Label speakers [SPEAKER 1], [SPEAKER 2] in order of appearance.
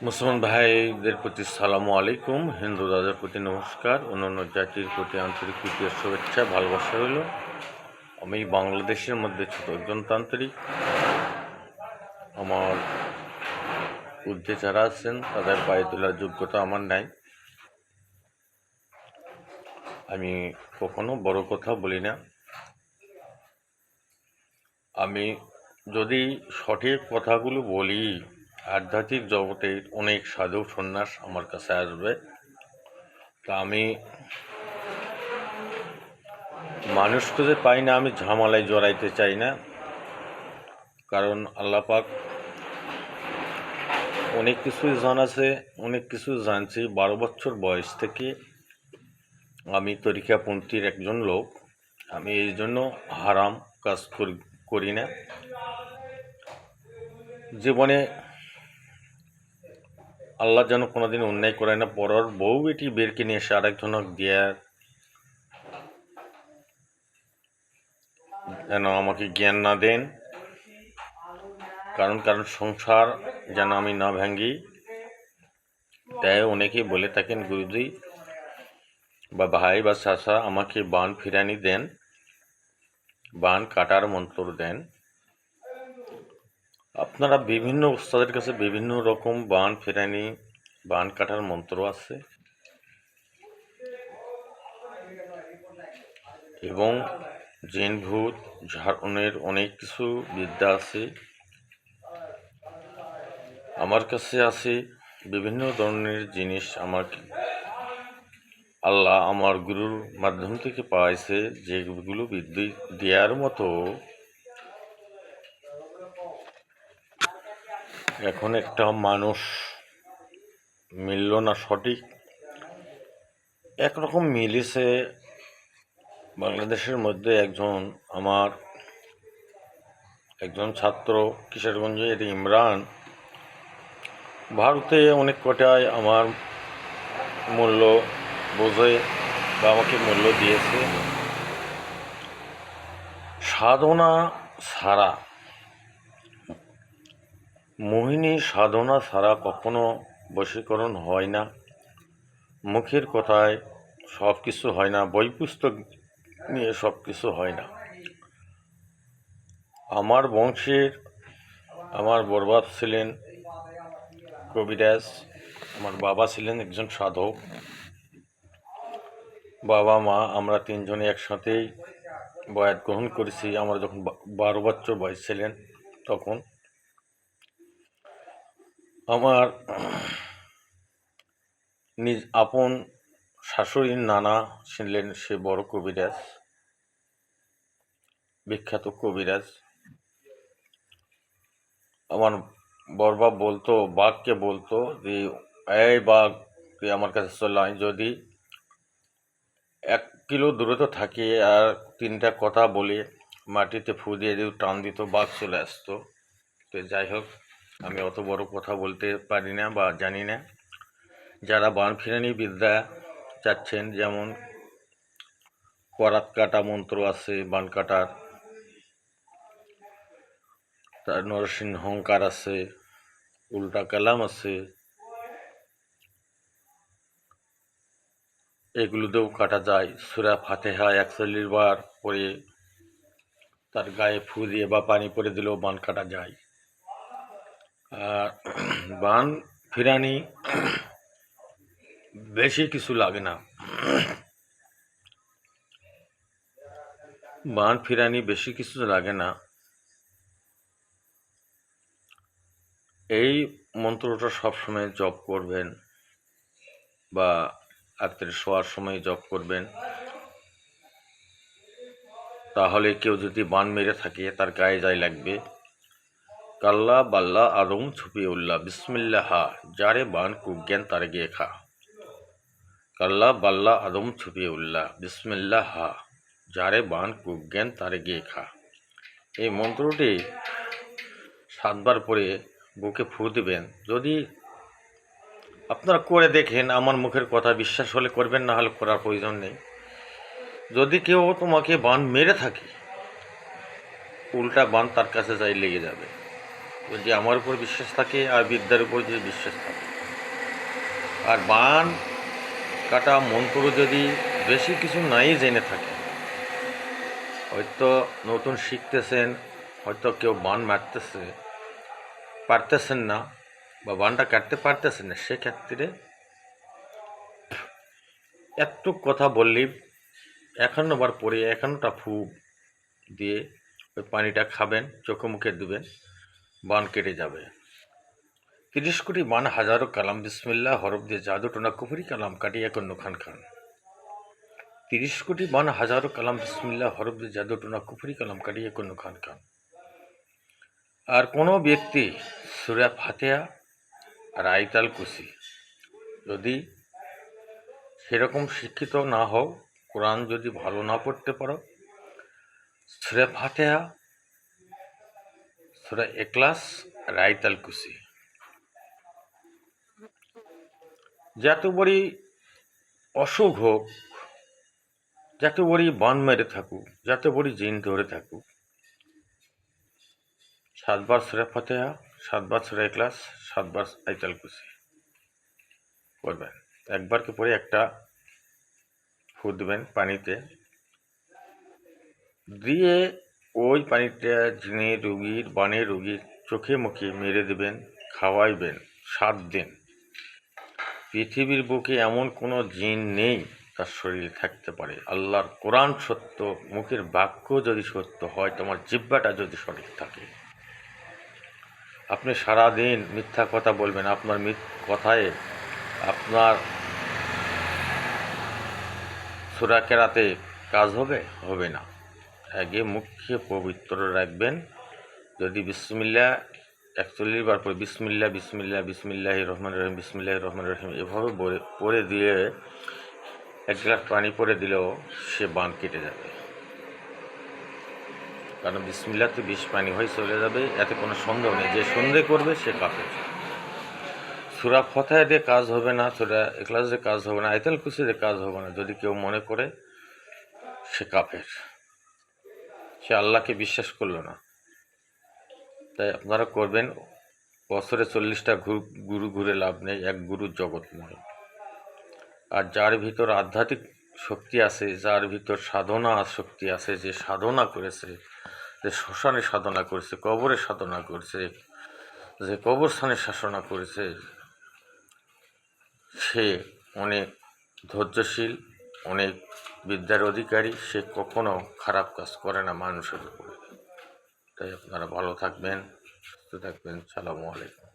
[SPEAKER 1] মুসলমান ভাইদের প্রতি সালামু আলাইকুম, হিন্দু দাদার প্রতি নমস্কার, অন্যান্য জাতির প্রতি আন্তরিক প্রীতি শুভেচ্ছা ভালোবাসা রইল। আমি বাংলাদেশের মধ্যে ছোট একজন তান্ত্রিক। আমার ঊর্ধ্বে যারা আছেন তাদের পায়ে তোলার যোগ্যতা আমার নাই। আমি কখনো বড় কথা বলি না। আমি যদি সঠিক কথাগুলো বলি, আধ্যাত্মিক জগতের অনেক সাধু সন্ন্যাস আমার কাছে আসবে। তা আমি মানুষকে যে পাই না, আমি ঝামেলায় জড়াইতে চাই না। কারণ আল্লাহ পাক অনেক কিছুই জানাছে, অনেক কিছু জানছি। 12 বছর বয়স থেকে আমি তরিকাপন্থীর একজন লোক। আমি এই জন্য হারাম কাজ করি না। জীবনে আল্লাহ যেন কোনোদিন অন্যায় করে না। পরের বউ বেটি বেরকে নিয়ে এসে আরেকজনক দেয়ার যেন আমাকে জ্ঞান না দেন। কারণ সংসার যেন আমি না ভাঙ্গি। তাই অনেকেই বলে থাকেন, গুরুজি বা ভাই বা চাচা আমাকে বান ফিরানি দেন, বান কাটার মন্ত্র দেন। আপনারা বিভিন্ন উস্তাদের কাছে বিভিন্ন রকম বান ফেরানি, বান কাটার মন্ত্র আছে এবং জিন ভূত ঝাড়নের অনেক কিছু বিদ্যা আছে। আমার কাছে আছে বিভিন্ন ধরনের জিনিস। আমাকে আল্লাহ আমার গুরুর মাধ্যম থেকে পাইছে, যেগুলো বিদ্যা দেওয়ার মতো এখন একটা মানুষ মিলল না। সঠিক একরকম মিলেছে বাংলাদেশের মধ্যে। আমার একজন ছাত্র কিশোরগঞ্জের ইমরান, ভারতে অনেক কটায় আমার মূল্য বোঝে বা আমাকে মূল্য দিয়েছে। সাধনা ছাড়া, মোহিনী সাধনা ছাড়া কখনো বশীকরণ হয় না। মুখের কথায় সব কিছু হয় না, বই পুস্তক নিয়ে সব কিছু হয় না। আমার বংশের আমার বড়বাপ ছিলেন কবিরাজ, আমার বাবা ছিলেন একজন সাধক। বাবা মা আমরা তিনজনে একসাথেই বয়াত গ্রহণ করেছি। আমরা যখন 12 বছর বয়স ছিলেন, তখন আমার নিজ আপন শাশুড়ির নানা ছিলেন, সে বড় কবিরাজ, বিখ্যাত কবিরাজ। আমার বড়বাপ বলতো, বাঘকে বলতো যে এই বাঘ তুই আমার কাছে চলে আয়। যদি 1 কিলো দূরত্ব থাকে আর 3টা কথা বলে মাটিতে ফু দিয়ে যদি টান দিত, বাঘ চলে আসতো। তো যাই হোক, আমি অত বড় কথা বলতে পারি না বা জানি না। যারা বান ফিরানি বিদ্যা চাচ্ছেন, যেমন করাত কাটা মন্ত্র আছে বান কাটার, তার নরসিংহংকার আছে, উল্টা কালাম আছে, এগুলো দিয়েও কাটা যায়। সূরা ফাতিহা 41 বার পরে তার গায়ে ফু দিয়ে বা পানি পরে দিলেও বান কাটা যায়। আর বান ফিরানি বেশি কিছু লাগে না। বান ফিরানি বেশি কিছু লাগে না। এই মন্ত্রটা সবসময় জপ করবেন বা রাত্রে শোয়ার সময় জপ করবেন। তাহলে কেউ যদি বান মেরে থাকে তার গায়ে যায় লাগবে। কাল্লা বাল্লা আদম ছুপিয়ে উল্লাহ বিসমিল্লাহ, যারে বান কুজ্ঞান তারে গিয়ে খা। কাল্লা বাল্লা আদম ছুপিয়ে উল্লাহ বিসমিল্লাহ, যারে বান কুজ্ঞান তারে গিয়ে খা। এই মন্ত্রটি 7 বার পরে বুকে ফু দিবেন। যদি আপনারা করে দেখেন, আমার মুখের কথা বিশ্বাস হলে করবেন, না হলে করার প্রয়োজন নেই। যদি কেউ তোমাকে বান মেরে থাকে, উল্টা বান তার কাছে যাই লেগে যাবে। যদি আমার উপর বিশ্বাস থাকে আর বিদ্যার উপর যদি বিশ্বাস থাকে, আর বান কাটা মন্ত্র যদি বেশি কিছু নাই জেনে থাকে, হয়তো নতুন শিখতেছেন, হয়তো কেউ বান পারতেছেন না বা বানটা কাটতে পারতেছেন না, সেক্ষেত্রে একটু কথা বললেই 51 বার পরে 51টা ফু দিয়ে ওই পানিটা খাবেন, চোখে মুখে দেবেন, বান কেটে যাবে। 30 কোটি বান হাজারো কালাম বিসমিল্লাহ হরফ দিয়ে জাদু টোনা কুফরি কালাম কাটিয়ে কন্য খান খান। 30 কোটি বান হাজারো কালাম বিসমিল্লাহ হরফ দিয়ে জাদু টোনা কুফরি কালাম কাটিয়ে কন্য খান খান। আর কোনো ব্যক্তি সূরা ফাতিহা আর আয়াতুল কুরসি যদি সেরকম শিক্ষিত না হও, কোরআন যদি ভালো না পড়তে পারো, সূরা ফাতিহা, সূরা ইখলাস আর আয়াতুল কুরসি, যত বড়ি অসুখ হোক, যত বড়ি বান মেরে থাকুক, যত বড়ি জিন ধরে থাকুক, 7 বার সূরা ফাতিহা, 7 বার সূরা ইখলাস, 7 বার আয়াতুল কুরসি করবেন। একবারকে পরে একটা ফু দেবেন পানিতে দিয়ে, ওই পানিটা জিনে রুগীর বানে রুগীর চোখে মুখে মেরে দেবেন, খাওয়াইবেন 7 দিন। পৃথিবীর বুকে এমন কোনো জিন নেই তার শরীরে থাকতে পারে। আল্লাহর কোরআন সত্য, মুখের বাক্য যদি সত্য হয়, তোমার জিহ্বাটা যদি সঠিক থাকে, আপনি সারাদিন মিথ্যা কথা বলবেন, আপনার কথায় আপনার সূরা কেরাতে কাজ হবে না। আগে মুখকে পবিত্র রাখবেন। যদি বিসমিল্লাহ 41 বার পরে বিসমিল্লাহ বিসমিল্লাহ বিসমিল্লাহির রহমানির রহিম বিসমিল্লাহির রহমানির রহিম এভাবে পড়ে দিয়ে 1 গ্লাস পানি পরে দিলেও সে বান কেটে যাবে। কারণ বিসমিল্লাহতে 20 পানি হয়ে চলে যাবে, এতে কোনো সন্দেহ নেই। যে সন্দেহ করবে সে কাফের। সূরা ফাতিহা দিয়ে কাজ হবে না, সূরা ইখলাস দিয়ে কাজ হবে না, আয়াতুল কুরসি দিয়ে কাজ হবে না। যদি কেউ মনে করে সে কাফের, সে আল্লাহকে বিশ্বাস করলো না। তাই আপনারা করবেন। বছরে 40টা গুরু ঘুরে লাভ নেই, এক গুরুর জগৎময়। আর যার ভিতর আধ্যাত্মিক শক্তি আছে, যার ভিতর সাধনা শক্তি আছে, যে সাধনা করেছে, যে শ্মশানে সাধনা করেছে, কবরে সাধনা করেছে, যে কবরস্থানে সাধনা করেছে, সে অনেক ধৈর্যশীল, অনেক বিদ্যার অধিকারী, সে কখনো খারাপ কাজ করে না মানুষের উপরে। তাই আপনারা ভালো থাকবেন, সুস্থ থাকবেন। সালামু আলাইকুম।